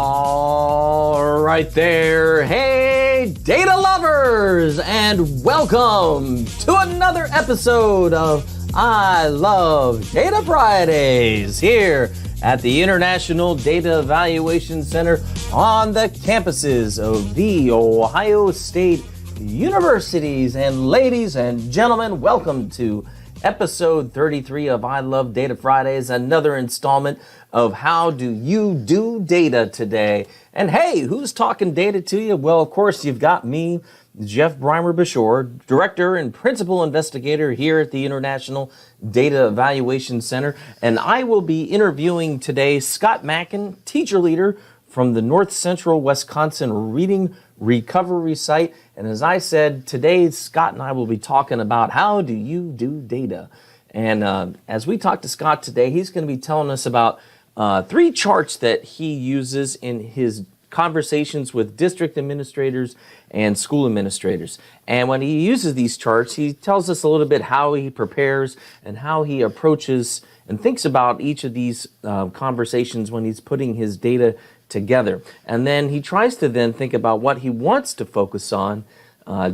All right there. Hey, data lovers, and welcome to another episode of I Love Data Fridays here at the International Data Evaluation Center on the campuses of the Ohio State Universities. And ladies and gentlemen, welcome to episode 33 of I Love Data Fridays, another installment of How Do You Do Data today. And hey, who's talking data to you? Well, of course, you've got me, Jeff Breimer-Bashore, Director and Principal Investigator here at the International Data Evaluation Center. And I will be interviewing today Scott Mackin, teacher leader from the North Central Wisconsin Reading Recovery Site. And as I said, today Scott and I will be talking about how do you do data. And as we talk to Scott today, he's going to be telling us about three charts that he uses in his conversations with district administrators and school administrators. And when he uses these charts, he tells us a little bit how he prepares and how he approaches and thinks about each of these conversations when he's putting his data together. And then he tries to then think about what he wants to focus on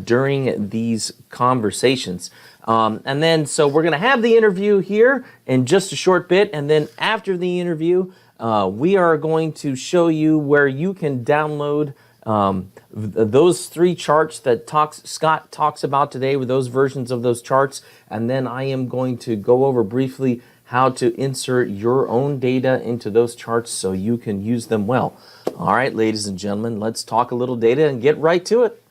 during these conversations. And then, so we're going to have the interview here in just a short bit. And then after the interview, we are going to show you where you can download those three charts that Scott talks about today, with those versions of those charts. And then I am going to go over briefly how to insert your own data into those charts so you can use them well. All right, ladies and gentlemen, let's talk a little data and get right to it.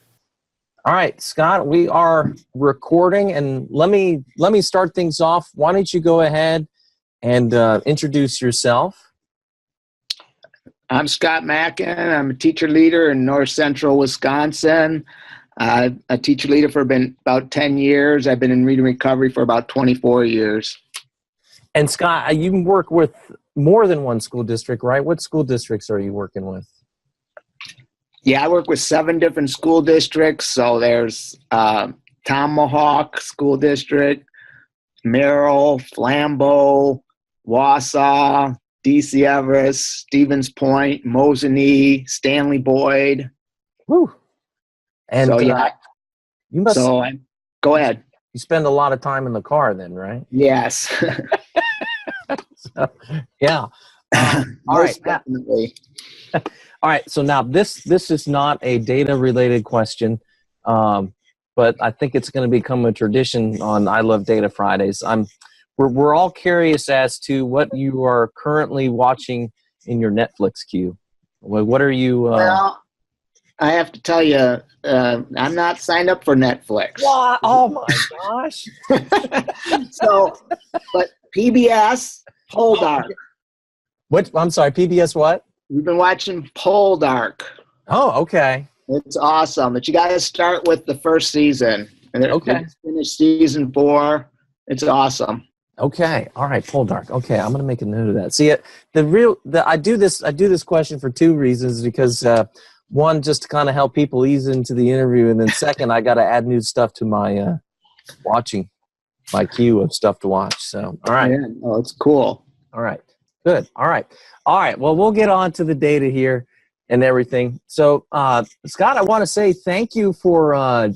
All right, Scott, we are recording, and let me start things off. Why don't you go ahead and introduce yourself? I'm Scott Mackin. I'm a teacher leader in North Central Wisconsin. A teacher leader for about 10 years. I've been in reading recovery for about 24 years. And Scott, you work with more than one school district, right? What school districts are you working with? Yeah, I work with 7 different school districts. So there's Tomahawk School District, Merrill, Flambeau, Wausau, DC Everest, Stevens Point, Mosinee, Stanley Boyd. Woo. And so, yeah. You must. So go ahead. You spend a lot of time in the car then, right? Yes. So, yeah. All right. Definitely. All right. So now this is not a data related question, but I think it's going to become a tradition on I Love Data Fridays. We're all curious as to what you are currently watching in your Netflix queue. What are you? Well, I have to tell you, I'm not signed up for Netflix. What? Oh my gosh! But PBS Poldark. What? I'm sorry. PBS what? We've been watching Poldark. Oh, okay. It's awesome, but you got to start with the first season, and then finish season 4. It's awesome. Okay. All right. Poldark. Okay. I'm going to make a note of that. See, I do this question for 2 reasons, because one, just to kind of help people ease into the interview, and then second, I got to add new stuff to my my queue of stuff to watch. So, all right. Yeah, oh, it's cool. All right. Good. All right. Well, we'll get on to the data here and everything. So, Scott, I want to say thank you for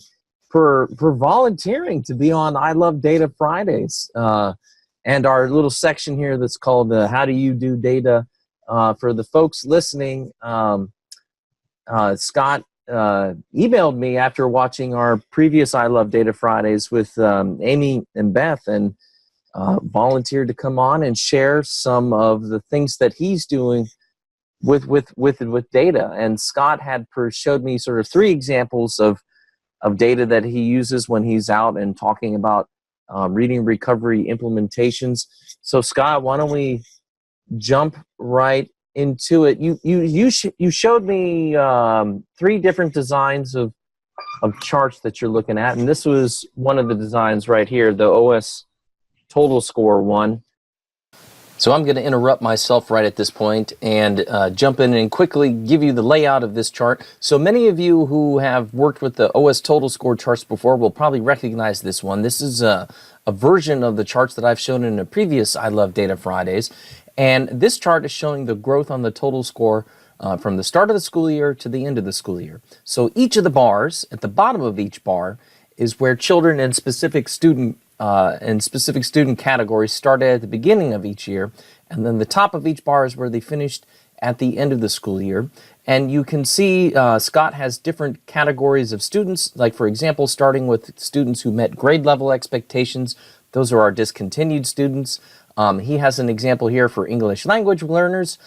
volunteering to be on I Love Data Fridays, and our little section here that's called How Do You Do Data. For the folks listening, Scott emailed me after watching our previous I Love Data Fridays with Amy and Beth, and volunteered to come on and share some of the things that he's doing with data. And Scott had showed me sort of 3 examples of data that he uses when he's out and talking about reading recovery implementations. So Scott, why don't we jump right into it? You showed me 3 different designs of charts that you're looking at, and this was one of the designs right here, the OS total score one. So I'm going to interrupt myself right at this point and jump in and quickly give you the layout of this chart. So many of you who have worked with the OS total score charts before will probably recognize this one. This is a version of the charts that I've shown in a previous I Love Data Fridays. And this chart is showing the growth on the total score from the start of the school year to the end of the school year. So each of the bars, at the bottom of each bar, is where children in specific student categories started at the beginning of each year, and then the top of each bar is where they finished at the end of the school year. And you can see Scott has different categories of students, like, for example, starting with students who met grade level expectations. Those are our discontinued students. He has an example here for English language learners.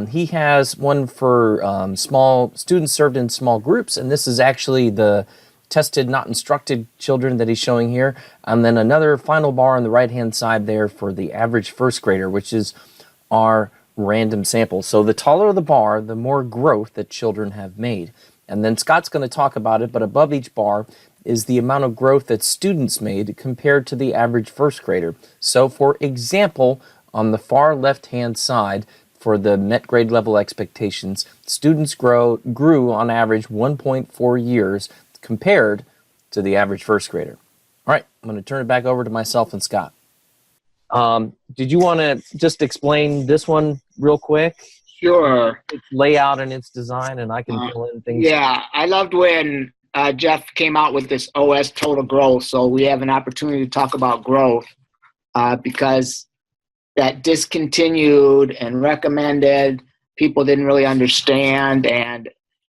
He has one for small students served in small groups, and this is actually the tested, not instructed children that he's showing here. And then another final bar on the right-hand side there for the average first grader, which is our random sample. So the taller the bar, the more growth that children have made. And then Scott's going to talk about it, but above each bar is the amount of growth that students made compared to the average first grader. So for example, on the far left-hand side, for the met grade level expectations, students grew on average 1.4 years compared to the average first grader. All right, I'm going to turn it back over to myself and Scott. Did you want to just explain this one real quick? Sure. Its layout and its design, and I can fill in things. Yeah, I loved when Jeff came out with this OS total growth, so we have an opportunity to talk about growth because that discontinued and recommended, people didn't really understand, and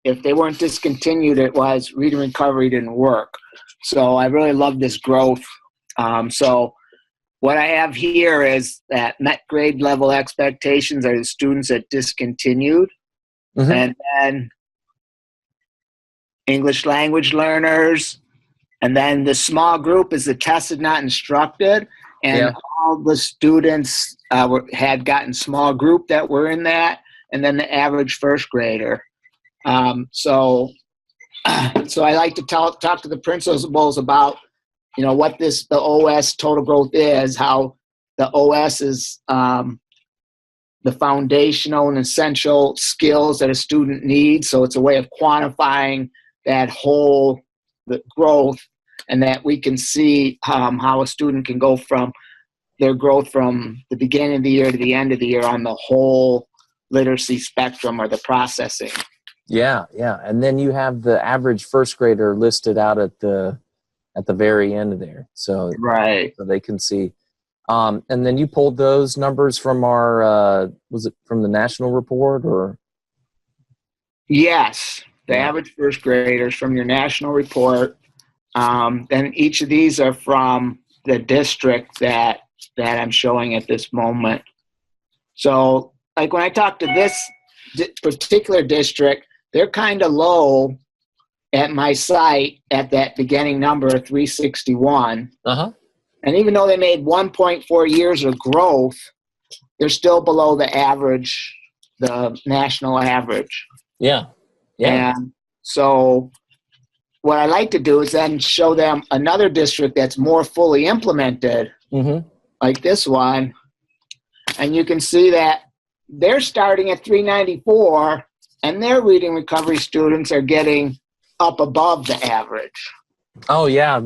if they weren't discontinued, it was reading recovery didn't work. So I really love this growth. So what I have here is that met grade level expectations are the students that discontinued, and then English language learners, and then the small group is the tested, not instructed, and all the students had gotten small group that were in that, and then the average first grader. So I like to talk to the principals about, what the OS total growth is, how the OS is the foundational and essential skills that a student needs. So it's a way of quantifying that whole the growth, and that we can see how a student can go from their growth from the beginning of the year to the end of the year on the whole literacy spectrum or the processing. Yeah. And then you have the average first grader listed out at the very end there. So, right. So they can see. And then you pulled those numbers from our, was it from the national report or? Yes. The average first graders from your national report. Then each of these are from the district that I'm showing at this moment. So like when I talk to this particular district, they're kind of low at my site at that beginning number of 361. And even though they made 1.4 years of growth, they're still below the average, the national average. Yeah. And so what I like to do is then show them another district that's more fully implemented, like this one. And you can see that they're starting at 394, and their reading recovery students are getting up above the average. Oh, yeah.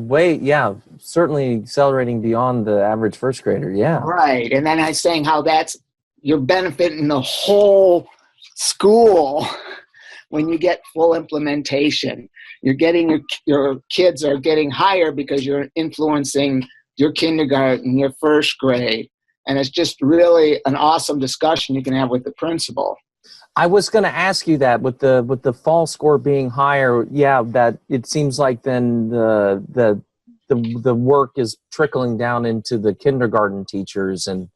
Certainly accelerating beyond the average first grader. Yeah. Right. And then I'm saying how you're benefiting the whole school when you get full implementation. You're getting your kids are getting higher because you're influencing your kindergarten, your first grade. And it's just really an awesome discussion you can have with the principal. I was going to ask you that with the fall score being higher, that it seems like then the work is trickling down into the kindergarten teachers and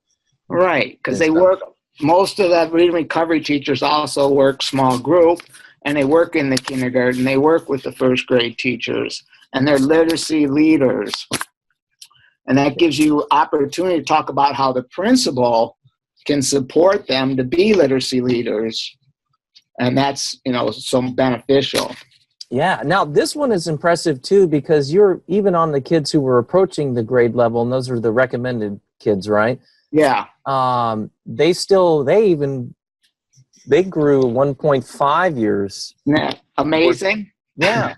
right, because they work. Most of the reading recovery teachers also work small group, and they work in the kindergarten. They work with the first grade teachers, and they're literacy leaders, and that gives you opportunity to talk about how the principal can support them to be literacy leaders, and that's so beneficial. Yeah. Now this one is impressive too, because you're even on the kids who were approaching the grade level, and those are the recommended kids, right? Yeah. They grew 1.5 years. Yeah. Amazing. Yeah.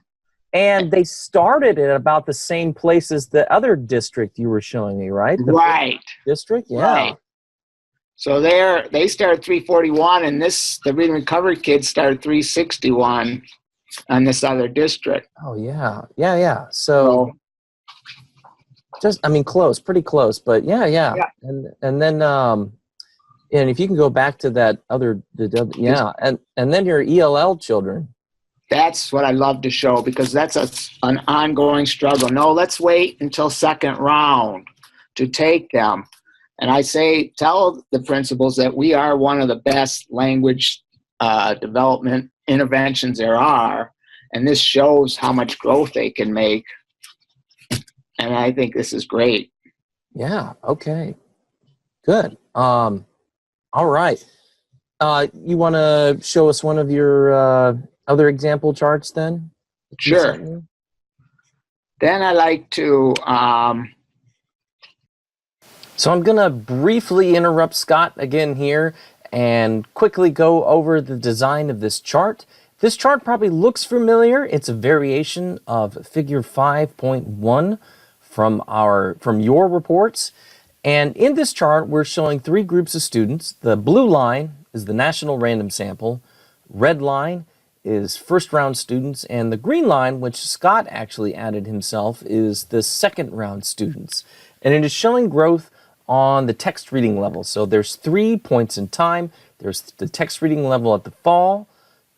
And they started at about the same place as the other district you were showing me, right? Right. District. Yeah. Right. So they started 341, and the reading recovery kids started 361 on this other district. Oh yeah. So just, I mean, close, pretty close, but yeah. And then and if you can go back to that and then your ELL children. That's what I love to show, because that's an ongoing struggle. No, let's wait until second round to take them. And I tell the principals that we are one of the best language development interventions there are, and this shows how much growth they can make. And I think this is great. Yeah. Okay. Good. All right. You want to show us one of your other example charts then? Sure. Then I like to. So I'm going to briefly interrupt Scott again here and quickly go over the design of this chart. This chart probably looks familiar. It's a variation of figure 5.1 from your reports. And in this chart, we're showing three groups of students. The blue line is the national random sample. Red line is first round students. And the green line, which Scott actually added himself, is the second round students. And it is showing growth on the text reading level. So there's 3 points in time. There's the text reading level at the fall,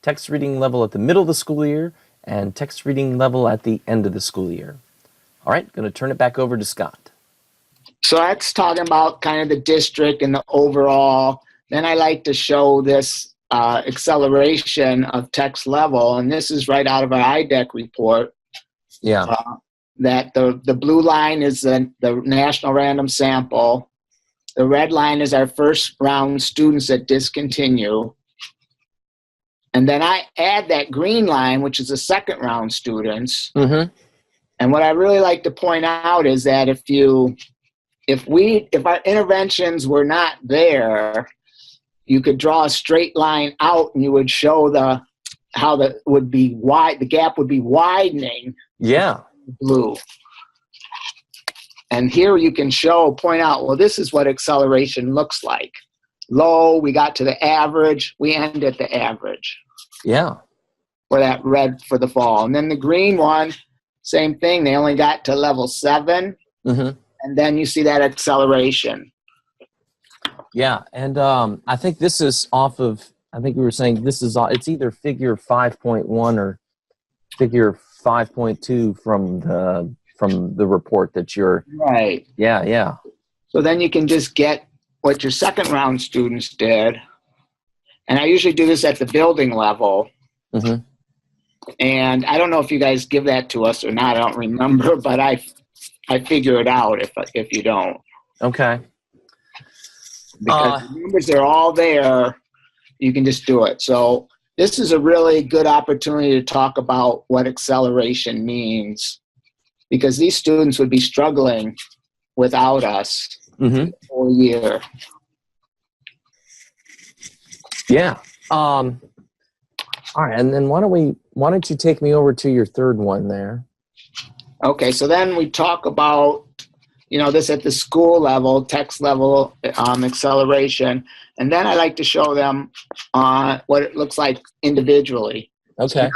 text reading level at the middle of the school year, and text reading level at the end of the school year. All right, going to turn it back over to Scott. So that's talking about kind of the district and the overall. Then I like to show this acceleration of text level, and this is right out of our IDEC report. Yeah. That the blue line is the national random sample. The red line is our first round students that discontinue. And then I add that green line, which is the second round students. Mm-hmm. And what I really like to point out is that if our interventions were not there, you could draw a straight line out and you would show the gap would be widening. Yeah. Blue. And here you can point out, well, this is what acceleration looks like. Low, we got to the average, we end at the average. Yeah. For that red for the fall. And then the green one, same thing, they only got to level 7. Mm-hmm. And then you see that acceleration. Yeah, and I think this is I think we were saying it's either figure 5.1 or figure 5.2 from the report that you're. Right. Yeah. So then you can just get what your second round students did. And I usually do this at the building level. Mm-hmm. And I don't know if you guys give that to us or not. I don't remember, but I figure it out if you don't. Okay. Because the numbers are all there. You can just do it. So this is a really good opportunity to talk about what acceleration means, because these students would be struggling without us the whole year. Yeah. All right, and then why don't you take me over to your third one there? Okay, so then we talk about, this at the school level, text level, acceleration, and then I like to show them what it looks like individually. Okay.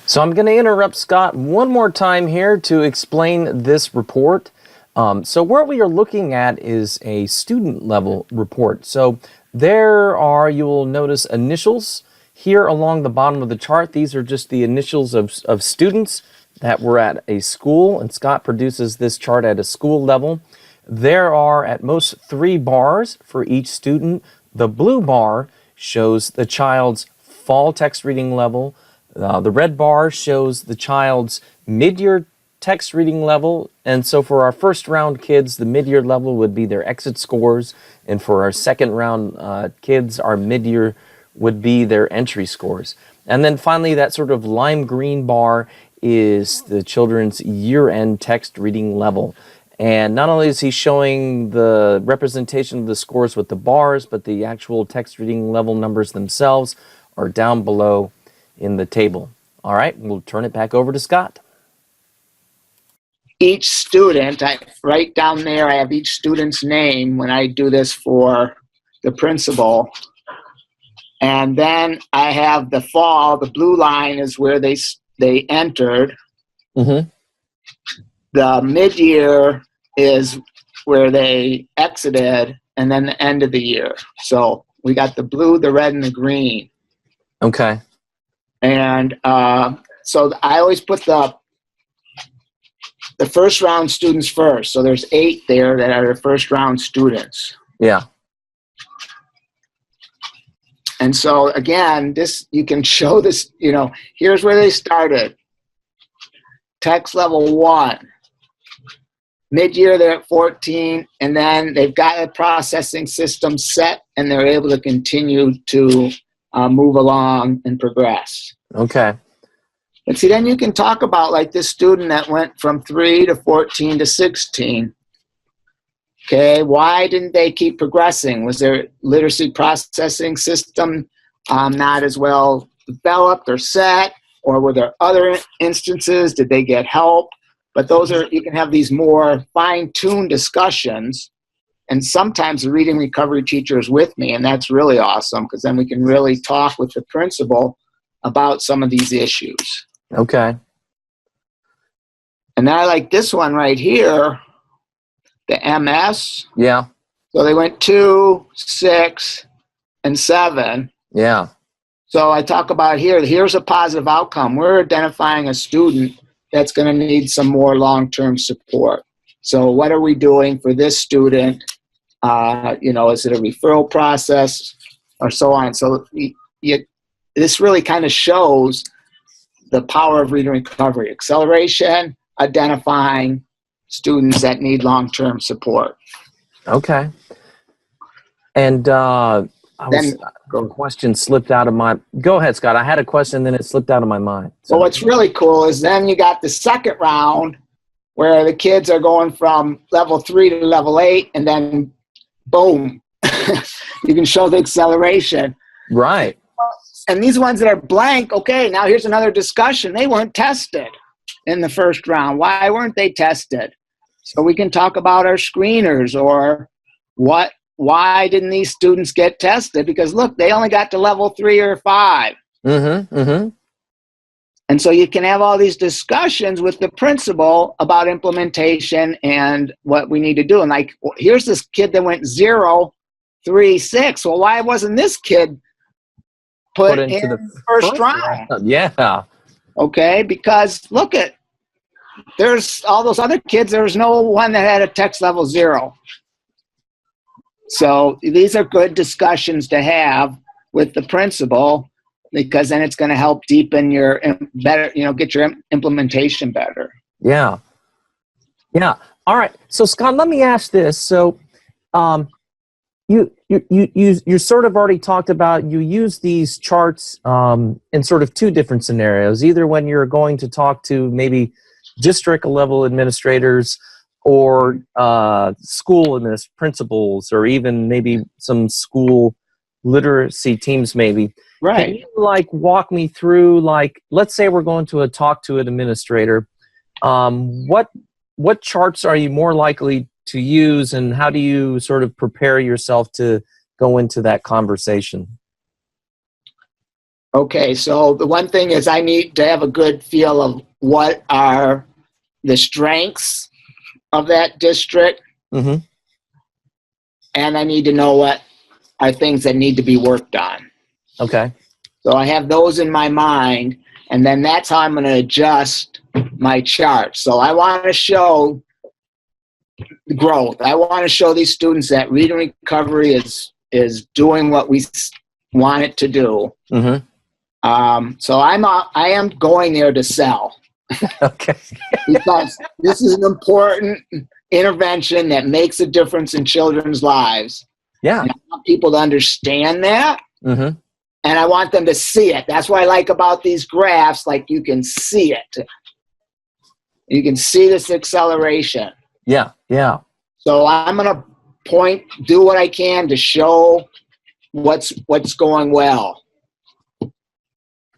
So So I'm going to interrupt Scott one more time here to explain this report. So what we are looking at is a student level report. So you will notice initials here along the bottom of the chart. These are just the initials of students that were at a school, and Scott produces this chart at a school level. There are at most 3 bars for each student. The blue bar shows the child's fall text reading level. The red bar shows the child's mid-year text reading level. And so for our first round kids, the mid-year level would be their exit scores. And for our second round kids, our mid-year would be their entry scores. And then finally, that sort of lime green bar is the children's year-end text reading level. And not only is he showing the representation of the scores with the bars, but the actual text reading level numbers themselves are down below in the table. All right, we'll turn it back over to Scott. each student, right down there, I have each student's name when I do this for the principal. And then I have the fall, the blue line is where they entered. Mm-hmm. The mid-year is where they exited, and then the end of the year. So we got the blue, the red, and the green. Okay. And so I always put the first round students first. So there's 8 there that are the first round students. Yeah. And so again, this, you can show this, here's where they started. Text level 1. Mid-year, they're at 14, and then they've got a processing system set, and they're able to continue to move along and progress. Okay. But see, then you can talk about like this student that went from 3 to 14 to 16. Okay, why didn't they keep progressing? Was their literacy processing system not as well developed or set? Or were there other instances? Did they get help? But those are, you can have these more fine-tuned discussions. And sometimes the reading recovery teacher is with me, and that's really awesome because then we can really talk with the principal about some of these issues. Okay. And then I like this one right here, the MS. Yeah. So they went 2, 6, and 7. Yeah. So I talk about here's a positive outcome. We're identifying a student that's going to need some more long-term support. So what are we doing for this student? Is it a referral process or so on? So this really kind of shows the power of reading recovery. Acceleration, identifying students that need long-term support. Okay. And a question slipped out of my... Go ahead, Scott. I had a question, then it slipped out of my mind. So what's really cool is then you got the second round where the kids are going from level 3 to level 8, and then boom, you can show the acceleration. Right. And these ones that are blank, okay, now here's another discussion. They weren't tested in the first round. Why weren't they tested? So we can talk about our screeners or why didn't these students get tested? Because look, they only got to level 3 or 5. Mm-hmm. Mm-hmm. And so you can have all these discussions with the principal about implementation and what we need to do. And like, here's this kid that went 0, 3, 6. Well, why wasn't this kid put into the first round? Yeah. Okay, because look at, there's all those other kids, there's no one that had a text level 0. So these are good discussions to have with the principal, because then it's going to help deepen your better, get your implementation better. Yeah. Yeah. All right. So Scott, let me ask this. So, you sort of already talked about, you use these charts in sort of 2 different scenarios, either when you're going to talk to maybe district level administrators or school principals, or even maybe some school literacy teams maybe. Right. Can you walk me through, let's say we're going to talk to an administrator, what charts are you more likely to use, and how do you sort of prepare yourself to go into that conversation? Okay, so the one thing is I need to have a good feel of what are the strengths of that district. Mm-hmm. And I need to know what are things that need to be worked on. Okay. So I have those in my mind, and then that's how I'm going to adjust my chart. So I want to show growth. I want to show these students that reading recovery is doing what we want it to do. Mm-hmm. So I am going there to sell. Okay. Because this is an important intervention that makes a difference in children's lives. Yeah. And I want people to understand that. Mm-hmm. And I want them to see it. That's what I like about these graphs. Like, you can see it. You can see this acceleration. Yeah. Yeah. So I'm going to do what I can to show what's going well.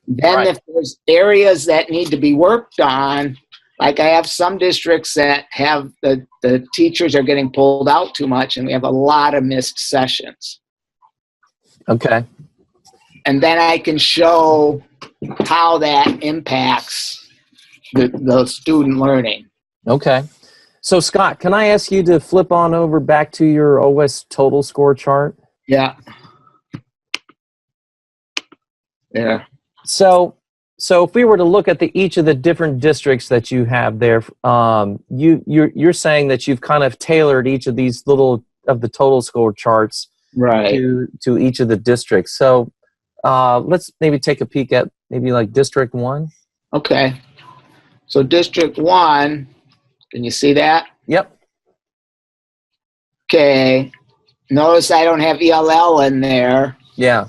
Then if there's areas that need to be worked on, Like I have some districts that have the teachers are getting pulled out too much, and we have a lot of missed sessions. Okay. And then I can show how that impacts the student learning. Okay. So Scott, can I ask you to flip on over back to your OS total score chart? Yeah. Yeah. So if we were to look at each of the different districts that you have there, you're saying that you've kind of tailored each of these little of the total score charts Right. to each of the districts. So let's maybe take a peek at maybe like District 1. Okay. So District 1, can you see that? Yep. Okay. Notice I don't have ELL in there. Yeah.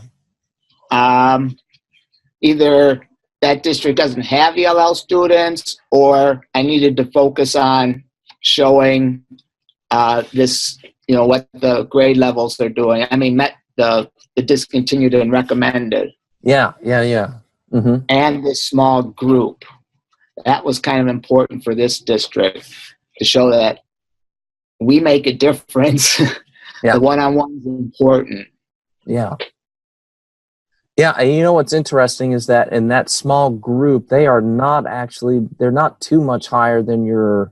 Either that district doesn't have ELL students, or I needed to focus on showing this, what the grade levels they're doing. I mean, met the discontinued and recommended. Yeah. Mm-hmm. And this small group. That was kind of important for this district to show that we make a difference. Yeah. The one-on-one is important. Yeah. Yeah, and you know what's interesting is that in that small group, they're not too much higher than your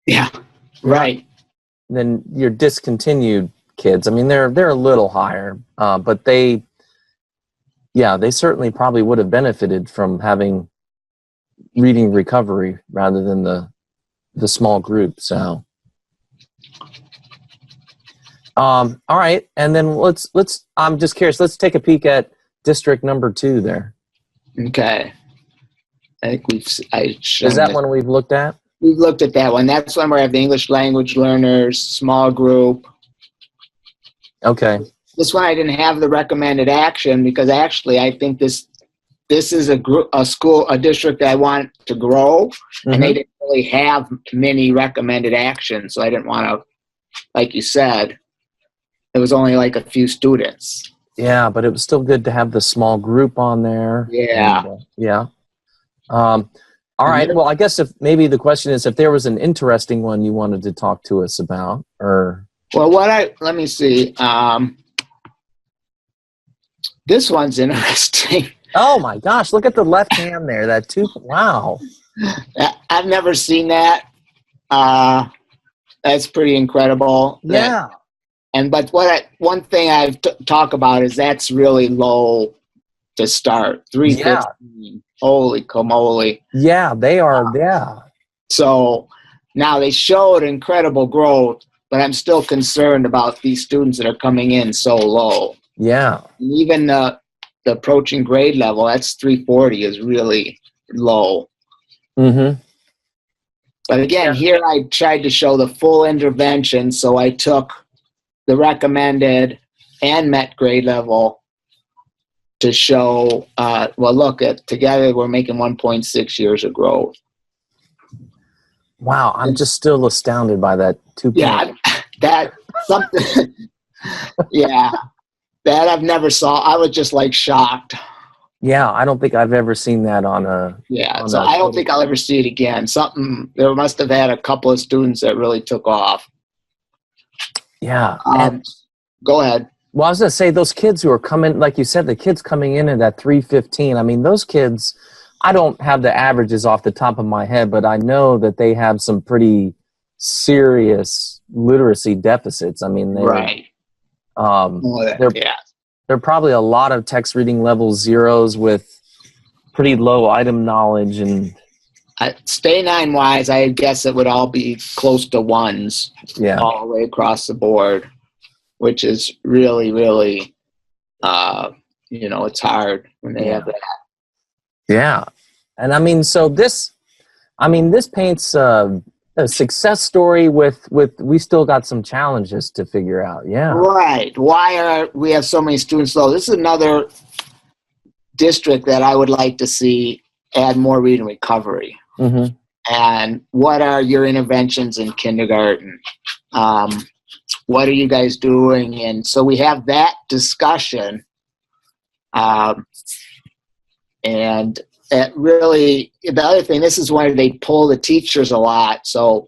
Yeah, right. than your discontinued kids. I mean, they're a little higher, but they certainly probably would have benefited from having reading recovery rather than the small group. So all right, and then let's I'm just curious, let's take a peek at district number 2 there. Okay. I think is that one we've looked at? We've looked at that one. That's one where I have the English language learners, small group. Okay. This one I didn't have the recommended action because actually I think this is a district that I want to grow, and they didn't really have many recommended actions, so I didn't want to, like you said, it was only like a few students. Yeah, but it was still good to have the small group on there. Yeah. And, yeah. All right. Well, I guess if maybe the question is if there was an interesting one you wanted to talk to us about, or. Well, let me see. This one's interesting. Oh my gosh! Look at the left hand there. That two. Wow. I've never seen that. That's pretty incredible. Yeah. But one thing I've talk about is that's really low to start. 315. Holy camole. Yeah, they are. Yeah. So now they showed incredible growth, but I'm still concerned about these students that are coming in so low. Yeah. And even the approaching grade level, that's 340 is really low. Mm-hmm. But again, here I tried to show the full intervention, so I took the recommended and met grade level to show, together we're making 1.6 years of growth. Wow, I'm just still astounded by that 2 point. Yeah, that something. Yeah, that I've never saw. I was just like shocked. Yeah, I don't think I've ever seen that on a. Yeah, so I don't think I'll ever see it again. There must have had a couple of students that really took off. Yeah. Go ahead. Well, I was going to say those kids who are coming, like you said, the kids coming in at that 315. I mean, those kids, I don't have the averages off the top of my head, but I know that they have some pretty serious literacy deficits. I mean, right. They're probably a lot of text reading level zeros with pretty low item knowledge and. Stay 9 wise, I guess it would all be close to ones. Yeah. All the way across the board, which is really, really, it's hard when they have that. Yeah. And I mean, so this paints a success story with we still got some challenges to figure out. Yeah. Right. Why we have so many students low? This is another district that I would like to see add more reading recovery. Mm-hmm. And what are your interventions in kindergarten? What are you guys doing? And so we have that discussion. And really, the other thing, this is where they pull the teachers a lot. So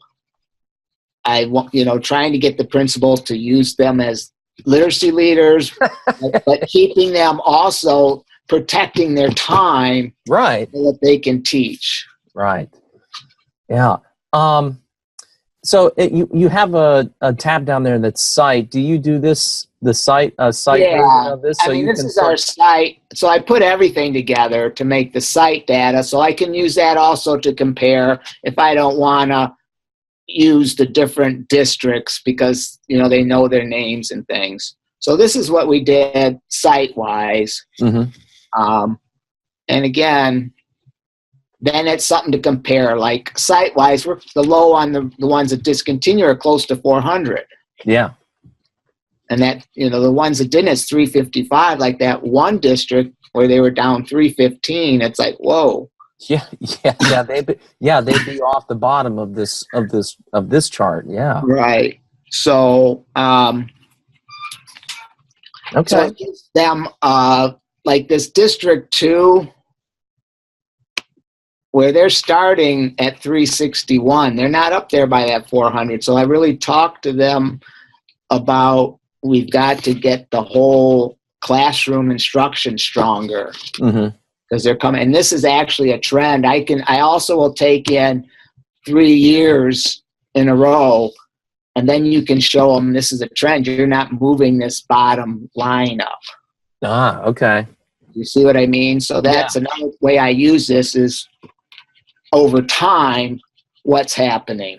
I want, trying to get the principals to use them as literacy leaders, but keeping them also protecting their time, right, so that they can teach. Right. Yeah. So you have a tab down there that's site. Do you do this, the site version of this? So this is our site. So I put everything together to make the site data, so I can use that also to compare if I don't want to use the different districts, because they know their names and things. So this is what we did site-wise. Mm-hmm. And again, then it's something to compare. Like site-wise, we're the low on the ones that discontinue are close to 400. Yeah. And that, the ones that didn't, it's 355, like that one district where they were down 315. It's like, whoa. Yeah, they'd be off the bottom of this chart. Yeah. Right. So, okay. So it gives them like this District 2, where they're starting at 361. They're not up there by that 400. So I really talked to them about, we've got to get the whole classroom instruction stronger. Mm-hmm. Because they're coming, and this is actually a trend. I also will take in 3 years in a row, and then you can show them this is a trend. You're not moving this bottom line up. Ah, okay. You see what I mean? So that's another way I use this, is over time, what's happening.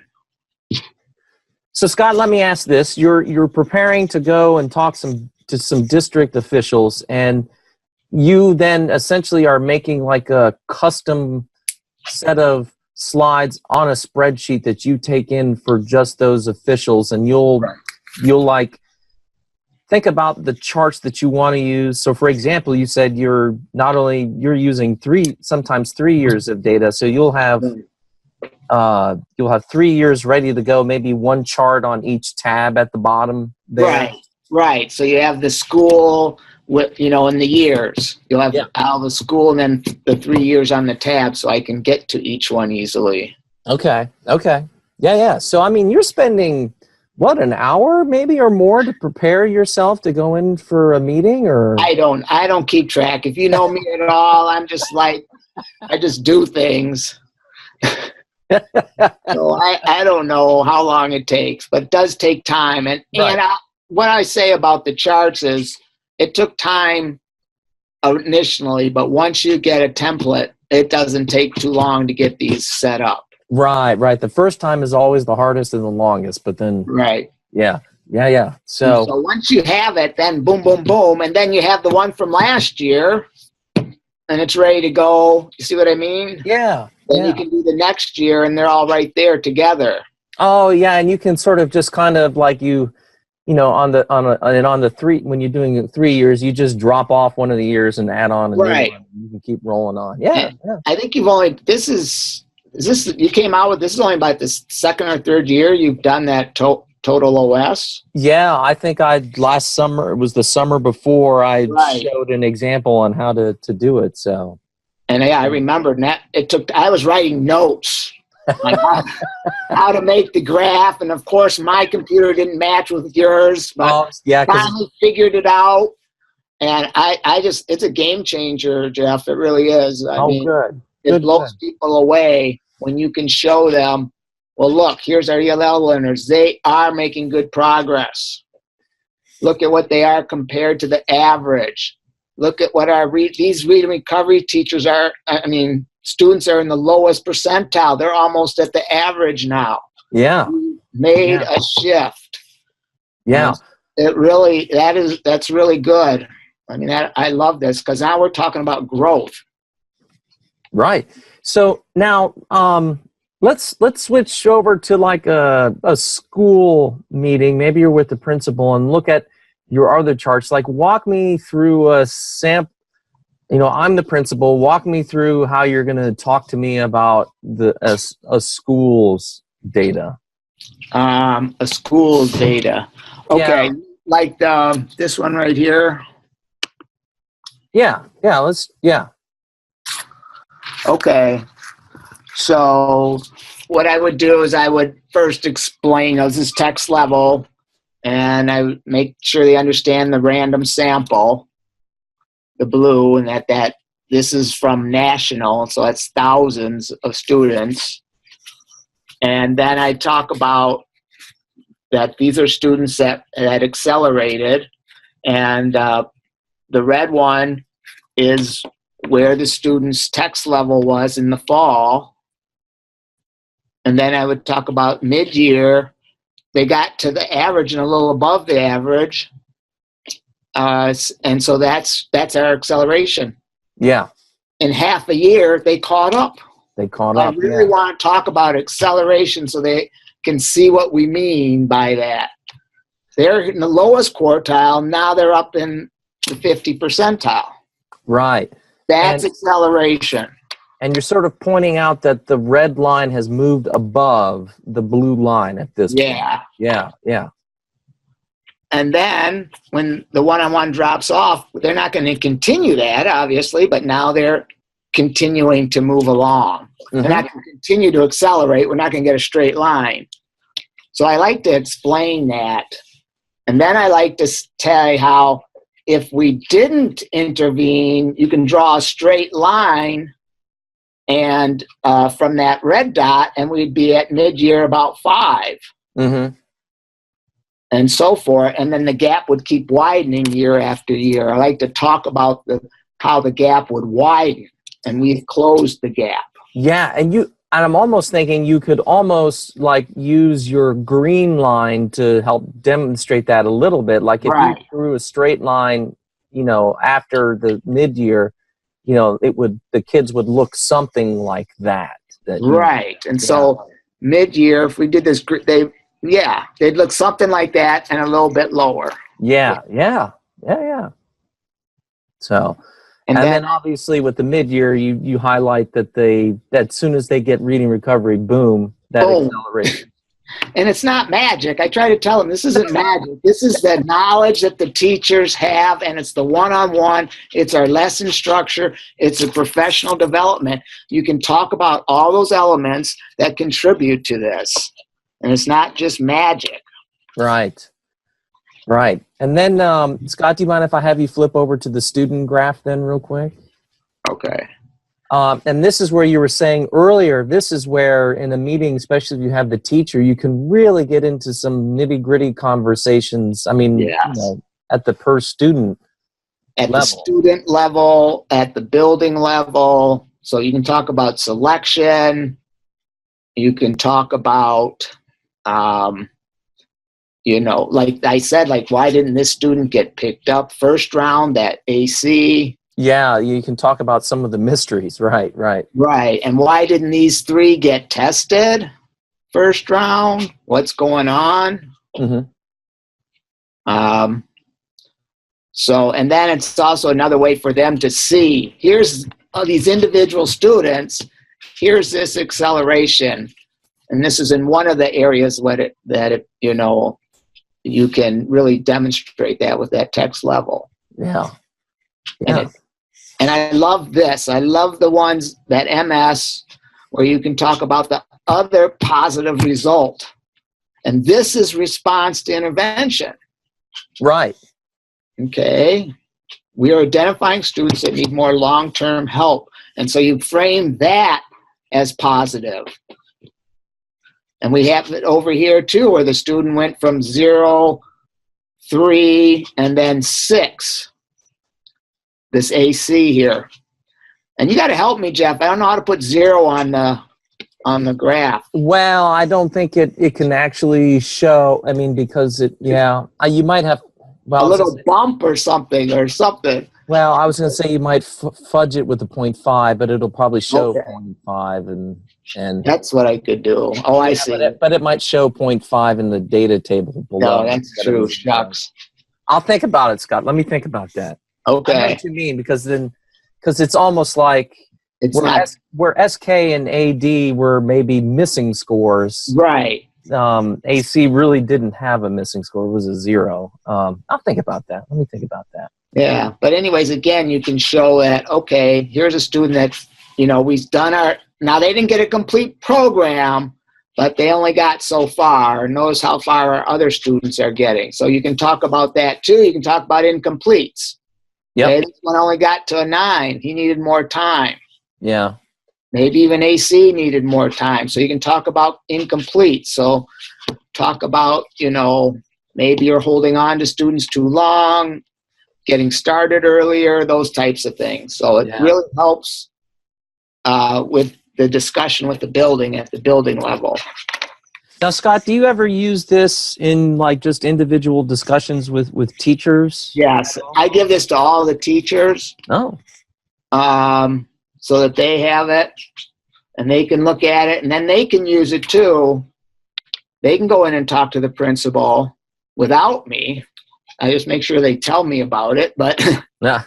So Scott, let me ask this: you're preparing to go and talk to some district officials, and you then essentially are making like a custom set of slides on a spreadsheet that you take in for just those officials, and you'll like think about the charts that you want to use. So for example, you said you're using sometimes 3 years of data, so you'll have 3 years ready to go, maybe one chart on each tab at the bottom there. Right. So you have the school with, in the years. You'll have all the school and then the 3 years on the tab, so I can get to each one easily. Okay. Yeah. So, you're spending, an hour maybe or more to prepare yourself to go in for a meeting? Or I don't keep track. If you know me at all, I'm just like, I just do things. So I don't know how long it takes, but it does take time. And what I say about the charts is, it took time initially, but once you get a template, it doesn't take too long to get these set up. Right. The first time is always the hardest and the longest, but then Yeah. So once you have it, then boom, boom, boom, and then you have the one from last year, and it's ready to go. You see what I mean? Yeah. Then you can do the next year, and they're all right there together. Oh yeah, and you can sort of just kind of like on the three, when you're doing 3 years, you just drop off one of the years and add on a new one. You can keep rolling on. Yeah. I think you came out with this is only about the second or third year you've done that Total OS. Yeah, I think last summer, it was the summer before, I showed an example on how to do it. So, and I remember that I was writing notes on how to make the graph, and of course my computer didn't match with yours, but finally figured it out, and it's a game changer, Jeff. It really is. Good. It blows people away when you can show them, well, look, here's our ELL learners. They are making good progress. Look at what they are compared to the average. Look at what these reading recovery teachers are. Students are in the lowest percentile. They're almost at the average now. Yeah. We made a shift. Yeah. And that's really good. I love this, because now we're talking about growth. Right. So now, let's switch over to like a school meeting. Maybe you're with the principal and look at your other charts. Like, walk me through a sample. I'm the principal. Walk me through how you're going to talk to me about a school's data. A school's data. Okay, like this one right here. Yeah. Okay. So what I would do is I would first explain, this is text level, and I would make sure they understand the random sample, the blue, and that this is from national, so that's thousands of students. And then I talk about that these are students that accelerated, and the red one is where the student's text level was in the fall. And then I would talk about mid-year. They got to the average and a little above the average. And so that's our acceleration. Yeah. In half a year, they caught up. They caught up. I really want to talk about acceleration so they can see what we mean by that. They're in the lowest quartile. Now they're up in the 50 percentile. Right. That's acceleration. And you're sort of pointing out that the red line has moved above the blue line at this point. Yeah. And then when the one-on-one drops off, they're not going to continue that, obviously, but now they're continuing to move along. They're not going to continue to accelerate. We're not going to get a straight line. So I like to explain that. And then I like to tell you how if we didn't intervene, you can draw a straight line and from that red dot, and we'd be at mid-year about 5. And so forth, and then the gap would keep widening year after year. I like to talk about how the gap would widen, and we've closed the gap. Yeah, and I'm almost thinking you could almost like use your green line to help demonstrate that a little bit. Like if you drew a straight line, after the mid-year, the kids would look something like that. And so mid-year, if we did this, they'd look something like that and a little bit lower. Yeah. So, and then obviously with the mid-year, you highlight that as soon as they get reading recovery, boom, that acceleration. And it's not magic. I try to tell them this isn't magic. This is the knowledge that the teachers have, and it's the one-on-one. It's our lesson structure. It's a professional development. You can talk about all those elements that contribute to this. And it's not just magic. Right. And then, Scott, do you mind if I have you flip over to the student graph then real quick? Okay. And this is where you were saying earlier, this is where in a meeting, especially if you have the teacher, you can really get into some nitty-gritty conversations. I mean, at the per student level. The student level, at the building level. So you can talk about selection. You can talk about, like I said, like why didn't this student get picked up first round, that AC? Yeah, you can talk about some of the mysteries, right. And why didn't these 3 get tested first round? What's going on? So, and then it's also another way for them to see, here's these individual students, here's this acceleration. And this is in one of the areas you can really demonstrate that with that text level. Yeah. And I love this. I love the ones that MS where you can talk about the other positive result. And this is response to intervention. Right. Okay. We are identifying students that need more long-term help. And so you frame that as positive. And we have it over here too, where the student went from 0, 3, and then 6. This AC here. And you got to help me, Jeff. I don't know how to put 0 on the graph. Well, I don't think it can actually show. I mean, because you might have a little bump or something. Well, I was going to say you might fudge it with a 0.5, but it'll probably show 0.5 and that's what I could do. Oh, I see. But it might show 0.5 in the data table below. No, that's true. Shucks. I'll think about it, Scott. Let me think about that. Okay. I know what you mean, because it's almost like where SK and AD were maybe missing scores. Right. AC really didn't have a missing score. It was a 0. I'll think about that. Let me think about that. Yeah. But anyways, again, you can show that, okay, here's a student that we've done now they didn't get a complete program, but they only got so far. Notice how far our other students are getting. So you can talk about that too. You can talk about incompletes. Yep. Okay, this one only got to a 9. He needed more time. Yeah. Maybe even AC needed more time. So you can talk about incomplete. So talk about, maybe you're holding on to students too long, getting started earlier, those types of things. So it really helps with the discussion with the building at the building level. Now, Scott, do you ever use this in like just individual discussions with teachers? Yes, I give this to all the teachers. Oh. So that they have it and they can look at it, and then they can use it too. They can go in and talk to the principal without me. I just make sure they tell me about it, but yeah.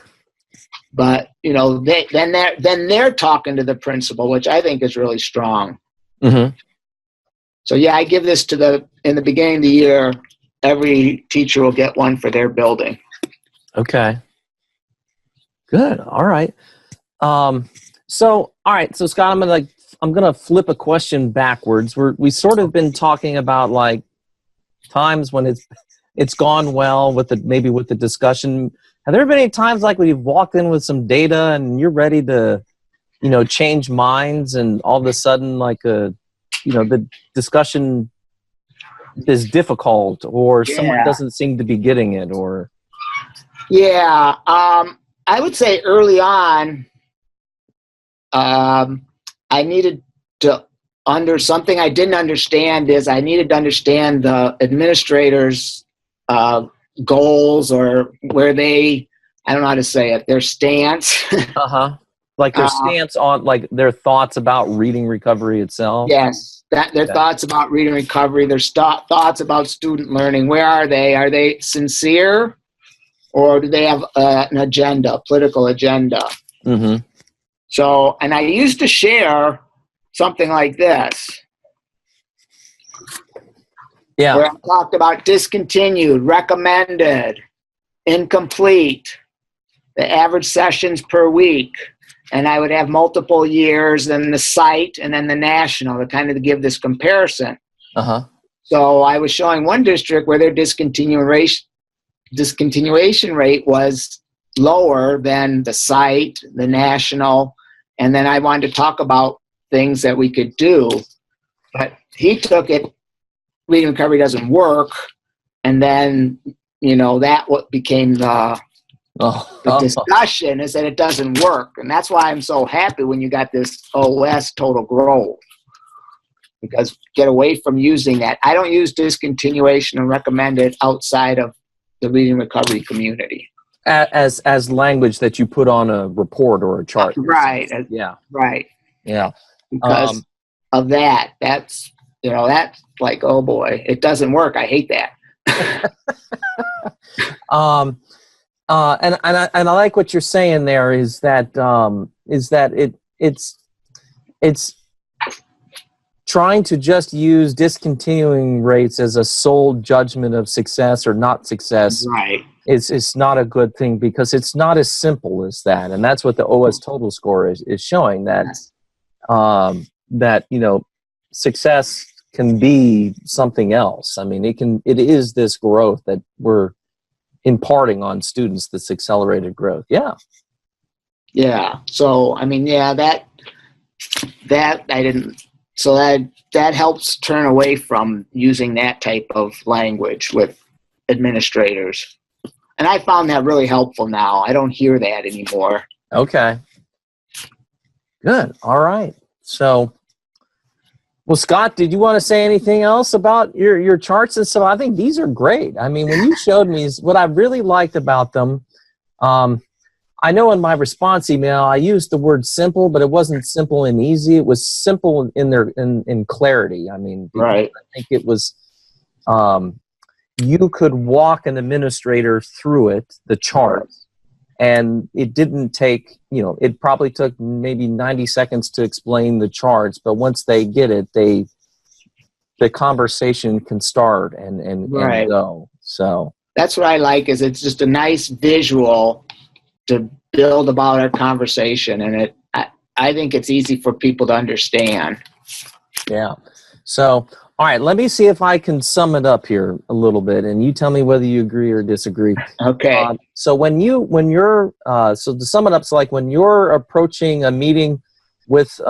But then they're talking to the principal, which I think is really strong. Mm-hmm. So yeah, I give this in the beginning of the year. Every teacher will get one for their building. Okay. Good. All right. So Scott, I'm gonna flip a question backwards. We sort of been talking about like times when it's gone well with the discussion. Have there been any times like when you've walked in with some data and you're ready to, change minds, and all of a sudden the discussion is difficult, or someone doesn't seem to be getting it, or? Yeah. I would say early on, I needed to something I didn't understand is I needed to understand the administrators' goals, or where I don't know how to say it, their stance. Like their stance on, like their thoughts about reading recovery itself. Yes, their thoughts about reading recovery, their thoughts about student learning. Where are they? Are they sincere, or do they have an agenda, political agenda? Mm-hmm. So, and I used to share something like this. Yeah. Where I talked about discontinued, recommended, incomplete, the average sessions per week. And I would have multiple years, then the site, and then the national to kind of give this comparison. Uh-huh. So I was showing one district where their discontinuation rate was lower than the site, the national, and then I wanted to talk about things that we could do. But he took it, reading recovery doesn't work, and then, that what became the discussion is that it doesn't work. And that's why I'm so happy when you got this OS total growth, because get away from using that. I don't use discontinuation and recommend it outside of the reading recovery community. As language that you put on a report or a chart. Right. Yeah. Right. Yeah. Because of that. That's like, oh boy, it doesn't work. I hate that. And I like what you're saying there is that it's trying to just use discontinuing rates as a sole judgment of success or not success. Right. It's not a good thing, because it's not as simple as that. And that's what the OS total score is showing, that success can be something else. I mean, it is this growth that we're imparting on students, this accelerated growth. Yeah. Yeah. So, I mean, that I didn't, so that helps turn away from using that type of language with administrators. And I found that really helpful now. I don't hear that anymore. Okay. Good. All right. So, well, Scott, did you want to say anything else about your charts and stuff? I think these are great. I mean, when you showed me, what I really liked about them, I know in my response email I used the word simple, but it wasn't simple and easy. It was simple in clarity. I mean, right. I think it was you could walk an administrator through it, the chart, and it didn't take, it probably took maybe 90 seconds to explain the charts, but once they get it, the conversation can start and go. So that's what I like, is it's just a nice visual to build about our conversation. And I think it's easy for people to understand. Yeah. So, all right, let me see if I can sum it up here a little bit, and you tell me whether you agree or disagree. Okay. So so to sum it up, so like when you're approaching a meeting with,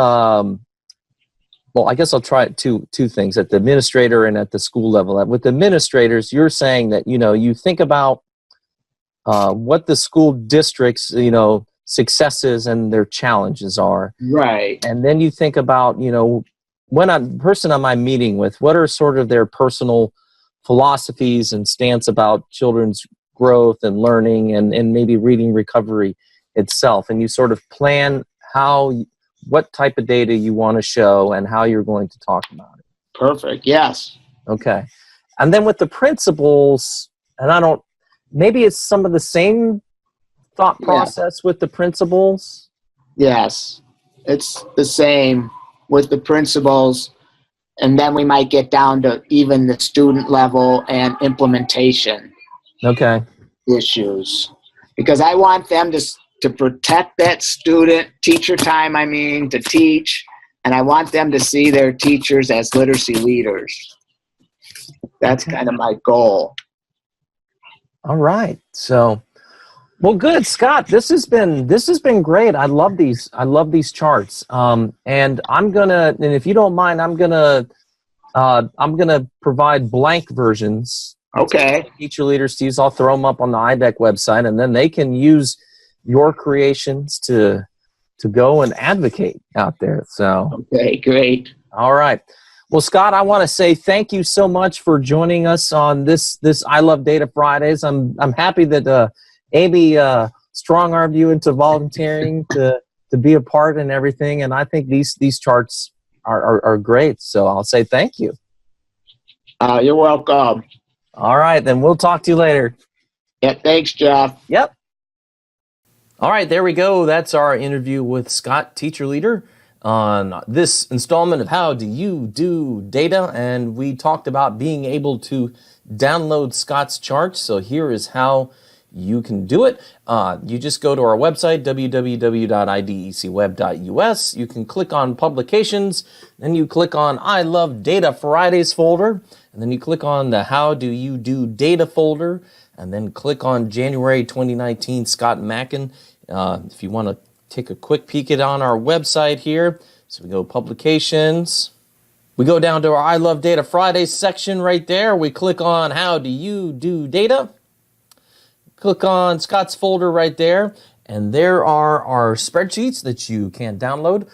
well, I guess I'll try two things at the administrator and at the school level. With the administrators, you're saying that, you think about what the school district's, successes and their challenges are. Right. And then you think about, when a person I'm meeting with, what are sort of their personal philosophies and stance about children's growth and learning and maybe reading recovery itself. And you sort of plan what type of data you want to show and how you're going to talk about it. Perfect. Yes. Okay. And then with the principals, and maybe it's some of the same thought process with the principals. Yes. It's the same with the principals. And then we might get down to even the student level and implementation issues. Because I want them to protect that teacher time, to teach, and I want them to see their teachers as literacy leaders. That's kind of my goal. All right. So, well, good, Scott. This has been great. I love these charts. And if you don't mind, I'm gonna provide blank versions. Okay. Teacher leaders to use. I'll throw them up on the IDEC website, and then they can use your creations to go and advocate out there. So. Okay, great. All right. Well, Scott, I want to say thank you so much for joining us on this I Love Data Fridays. I'm happy that Amy strong-armed you into volunteering to be a part and everything, and I think these charts are great. So I'll say thank you. You're welcome. All right, then we'll talk to you later. Yeah, thanks, Jeff. Yep. All right, there we go. That's our interview with Scott, teacher leader, on this installment of How Do You Do Data, and we talked about being able to download Scott's charts. So here is how you can do it. You just go to our website, www.idecweb.us. You can click on Publications, then you click on I Love Data Fridays folder, and then you click on the How Do You Do Data folder, and then click on January 2019 Scott Mackin. If you want to take a quick peek at on our website here. So we go Publications. We go down to our I Love Data Fridays section right there. We click on How Do You Do Data. Click on Scott's folder right there, and there are our spreadsheets that you can download.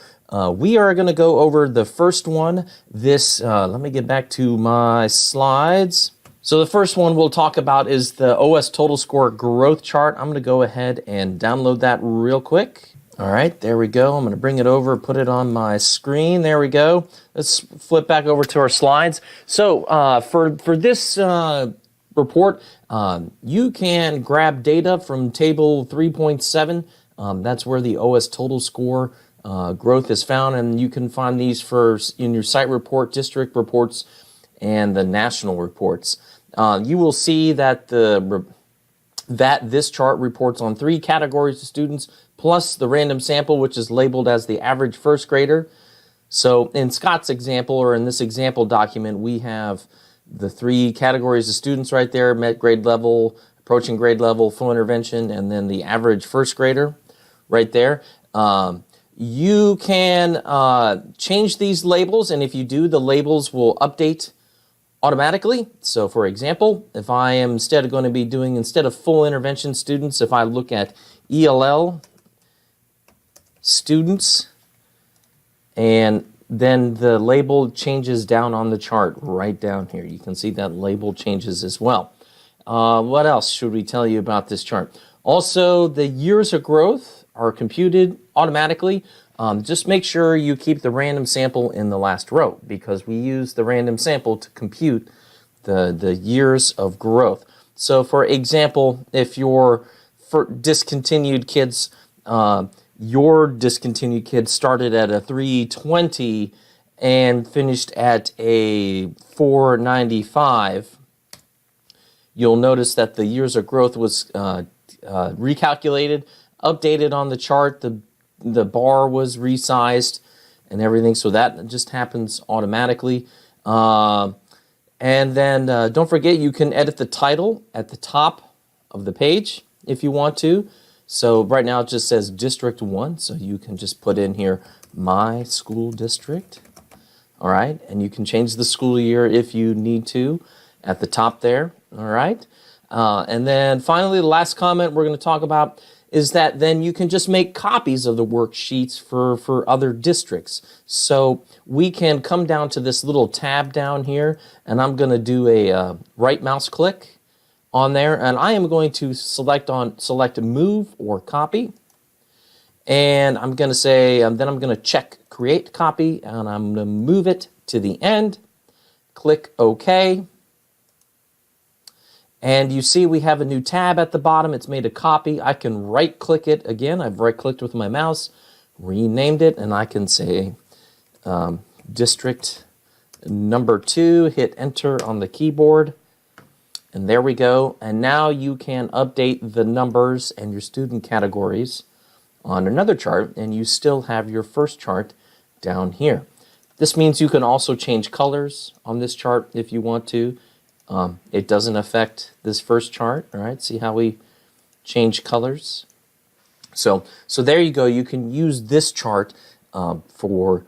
We are going to go over the first one. Let me get back to my slides. So the first one we'll talk about is the OS Total Score Growth Chart. I'm going to go ahead and download that real quick. All right, there we go. I'm going to bring it over, put it on my screen. There we go. Let's flip back over to our slides. So for this report, you can grab data from table 3.7. That's where the OS Total Score growth is found, and you can find these in your site report, district reports, and the national reports. You will see that this chart reports on 3 categories of students, plus the random sample, which is labeled as the average first grader. So in Scott's example, or in this example document, we have the 3 categories of students right there: met grade level, approaching grade level, full intervention, and then the average first grader right there. You can change these labels, and if you do, the labels will update automatically. So for example, if I am instead of full intervention students, if I look at ELL students, and then the label changes down on the chart right down here. You can see that label changes as well. What else should we tell you about this chart? Also, the years of growth are computed automatically. Just make sure you keep the random sample in the last row, because we use the random sample to compute the years of growth. So for example, if for discontinued kids, your discontinued kid started at a 320 and finished at a 495, you'll notice that the years of growth was recalculated, updated on the chart. The the bar was resized and everything, so that just happens automatically. And then don't forget, you can edit the title at the top of the page if you want to. So right now it just says District 1, so you can just put in here my school district. All right, and you can change the school year if you need to at the top there. All right, and then finally, the last comment we're going to talk about is that then you can just make copies of the worksheets for other districts. So we can come down to this little tab down here, and I'm going to do a right mouse click on there, and I am going to select move or copy. And I'm going to say, then I'm going to check create copy, and I'm going to move it to the end. Click OK. And you see we have a new tab at the bottom. It's made a copy. I can right click it again. I've right clicked with my mouse, renamed it, and I can say district number 2, hit enter on the keyboard. And there we go. And now you can update the numbers and your student categories on another chart, and you still have your first chart down here. This means you can also change colors on this chart if you want to. It doesn't affect this first chart. All right, see how we change colors? So there you go. You can use this chart for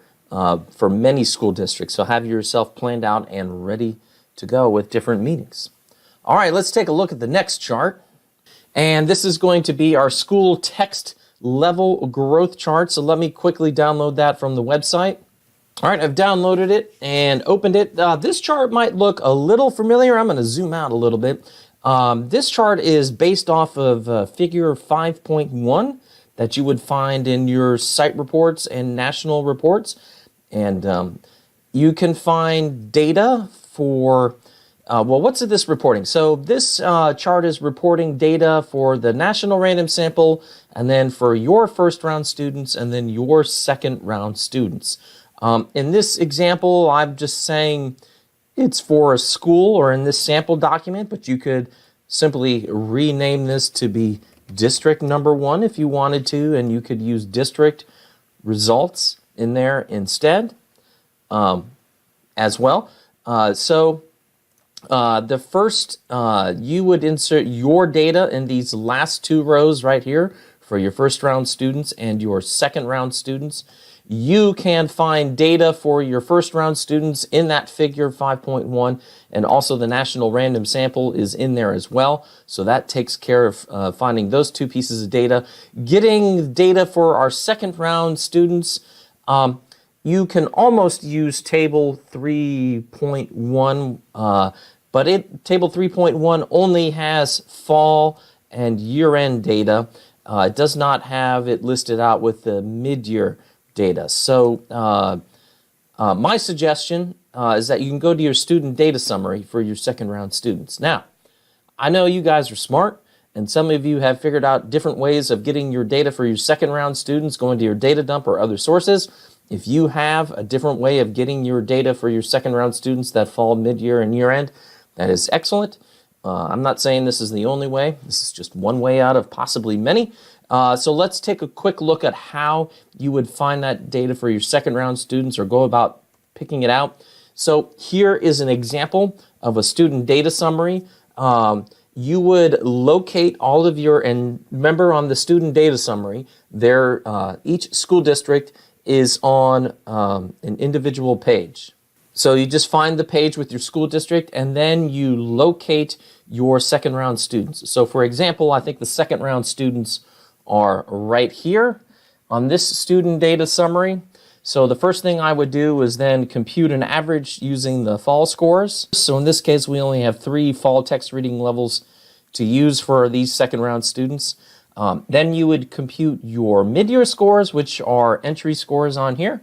many school districts. So have yourself planned out and ready to go with different meetings. All right, let's take a look at the next chart. And this is going to be our school text level growth chart. So let me quickly download that from the website. All right, I've downloaded it and opened it. This chart might look a little familiar. I'm going to zoom out a little bit. This chart is based off of figure 5.1 that you would find in your site reports and national reports. And you can find data for well, what's this reporting? So this chart is reporting data for the national random sample, and then for your first round students, and then your second round students. In this example, I'm just saying it's for a school or in this sample document, but you could simply rename this to be district number 1 if you wanted to, and you could use district results in there instead as well. The first, you would insert your data in these last 2 rows right here for your first round students and your second round students. You can find data for your first round students in that figure 5.1, and also the national random sample is in there as well. So that takes care of finding those 2 pieces of data. Getting data for our second round students, you can almost use table 3.1, but table 3.1 only has fall and year-end data. It does not have it listed out with the mid-year data. So my suggestion is that you can go to your student data summary for your second round students. Now, I know you guys are smart, and some of you have figured out different ways of getting your data for your second round students, going to your data dump or other sources. If you have a different way of getting your data for your second round students that fall mid-year and year-end, that is excellent. I'm not saying this is the only way. This is just one way out of possibly many. So let's take a quick look at how you would find that data for your second round students or go about picking it out. So here is an example of a student data summary. You would locate all of your, and remember on the student data summary, each school district is on an individual page. So you just find the page with your school district, and then you locate your second round students. So for example, I think the second round students are right here on this student data summary. So the first thing I would do is then compute an average using the fall scores. So in this case, we only have 3 fall text reading levels to use for these second round students. Then you would compute your mid-year scores, which are entry scores on here.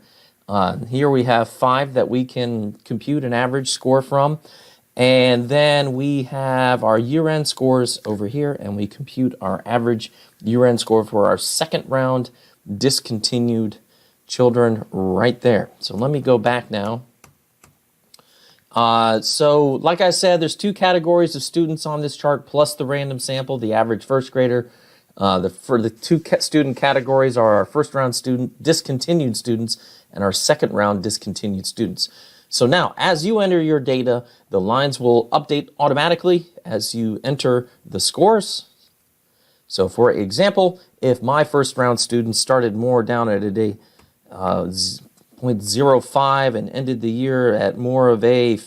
Here we have 5 that we can compute an average score from. And then we have our year-end scores over here, and we compute our average year-end score for our second round discontinued children right there. So let me go back now. So like I said, there's 2 categories of students on this chart, plus the random sample, the average first grader. For the two student categories are our first round student discontinued students and our second round discontinued students. So now, as you enter your data, the lines will update automatically as you enter the scores. So for example, if my first round students started more down at a day 0.05 and ended the year at more of a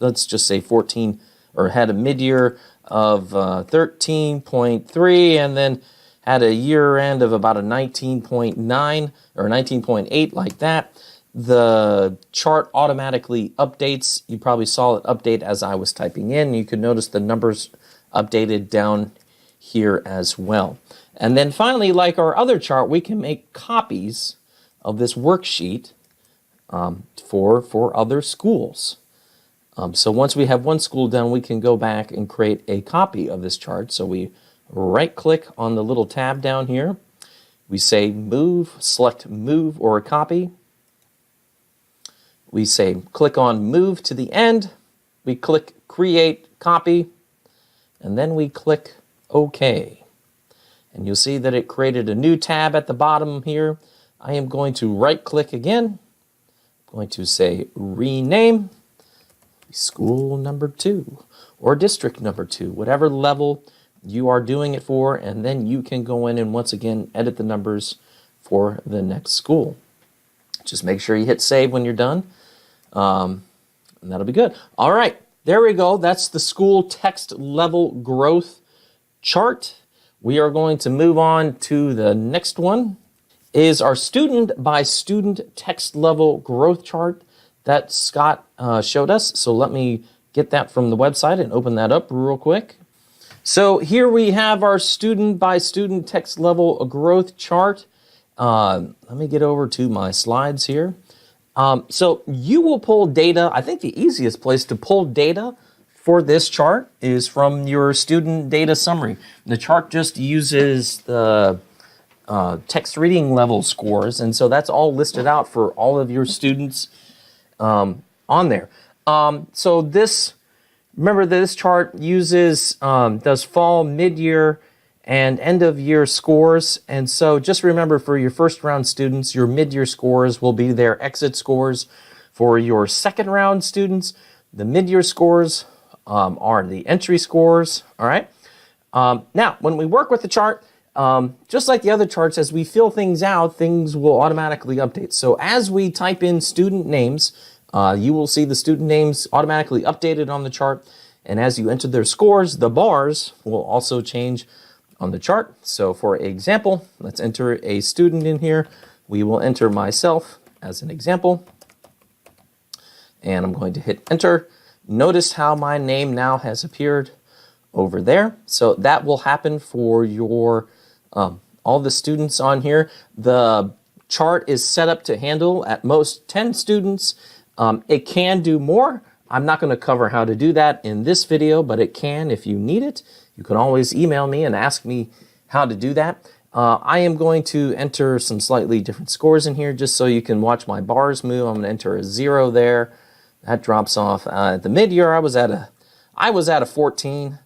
let's just say 14, or had a mid-year of 13.3 and then had a year end of about a 19.9 or 19.8, like that, the chart automatically updates. You probably saw it update as I was typing in. You could notice the numbers updated down here as well. And then finally, like our other chart, we can make copies of this worksheet for other schools. So once we have one school done, we can go back and create a copy of this chart. So we right-click on the little tab down here. We say move, select move or copy. We say click on move to the end. We click create copy, and then we click OK. And you'll see that it created a new tab at the bottom here. I am going to right-click again. I'm going to say rename. School number 2 or district number 2, whatever level you are doing it for, and then you can go in and once again edit the numbers for the next school. Just make sure you hit save when you're done, and that'll be good. All right, there we go. That's the school text level growth chart. We are going to move on to the next one, is our student by student text level growth chart that Scott showed us. So let me get that from the website and open that up real quick. So here we have our student by student text level growth chart. Let me get over to my slides here. So you will pull data. I think the easiest place to pull data for this chart is from your student data summary. The chart just uses the text reading level scores, and so that's all listed out for all of your students on there. So this, remember that this chart uses, does fall, mid-year, and end-of-year scores. And so just remember, for your first-round students, your mid-year scores will be their exit scores. For your second-round students, the mid-year scores are the entry scores, all right? Now, when we work with the chart, just like the other charts, as we fill things out, things will automatically update. So as we type in student names, you will see the student names automatically updated on the chart. And as you enter their scores, the bars will also change on the chart. So for example, let's enter a student in here. We will enter myself as an example. And I'm going to hit enter. Notice how my name now has appeared over there. So that will happen for your all the students on here. The chart is set up to handle at most 10 students. It can do more. I'm not going to cover how to do that in this video, but it can if you need it. You can always email me and ask me how to do that. I am going to enter some slightly different scores in here just so you can watch my bars move. I'm going to enter a 0 there. That drops off. At the mid-year, I was at a 14.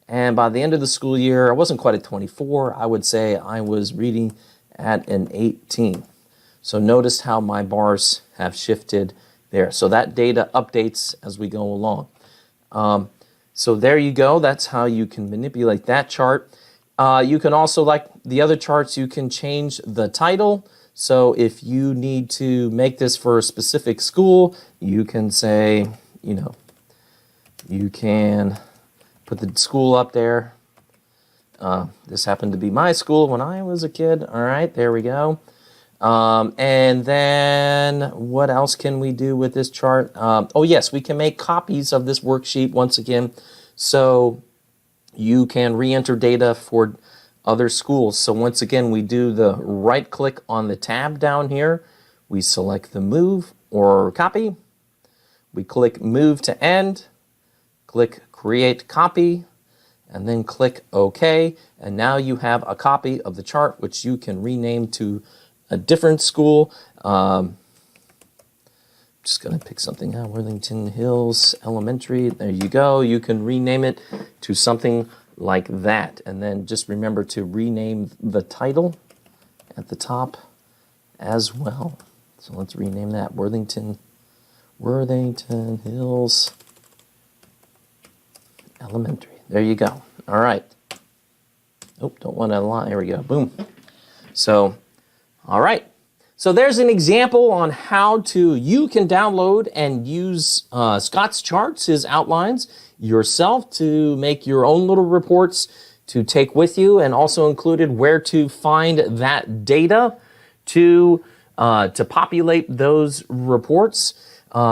And by the end of the school year, I wasn't quite at 24. I would say I was reading at an 18. So notice how my bars have shifted there. So that data updates as we go along. So there you go. That's how you can manipulate that chart. You can also, like the other charts, you can change the title. So if you need to make this for a specific school, you can say, you can put the school up there. This happened to be my school when I was a kid. All right, there we go. And then what else can we do with this chart? Oh yes, we can make copies of this worksheet once again. So you can re-enter data for other schools. So once again, we do the right click on the tab down here. We select the move or copy. We click move to end, click create copy, and then click OK. And now you have a copy of the chart, which you can rename to a different school. Just going to pick something out. Worthington Hills Elementary. There you go. You can rename it to something like that. And then just remember to rename the title at the top as well. So let's rename that Worthington Hills Elementary. There you go. All right. Oh, don't want to lie. There we go. Boom. So, all right. So there's an example on how you can download and use Scott's charts, his outlines, yourself to make your own little reports to take with you, and also included where to find that data to populate those reports.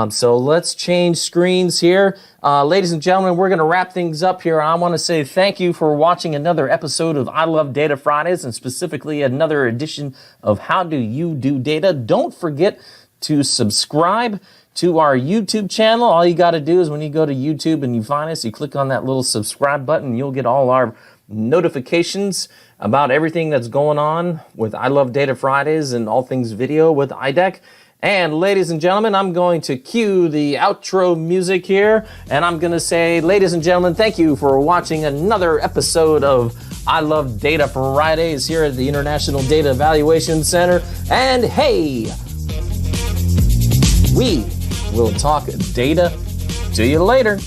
So let's change screens here. Ladies and gentlemen, we're going to wrap things up here. I want to say thank you for watching another episode of I Love Data Fridays, and specifically another edition of How Do You Do Data. Don't forget to subscribe to our YouTube channel. All you got to do is when you go to YouTube and you find us, you click on that little subscribe button. You'll get all our notifications about everything that's going on with I Love Data Fridays and all things video with IDEC. And ladies and gentlemen, I'm going to cue the outro music here, and I'm going to say, ladies and gentlemen, thank you for watching another episode of I Love Data Fridays here at the International Data Evaluation Center. And hey, we will talk data to you later.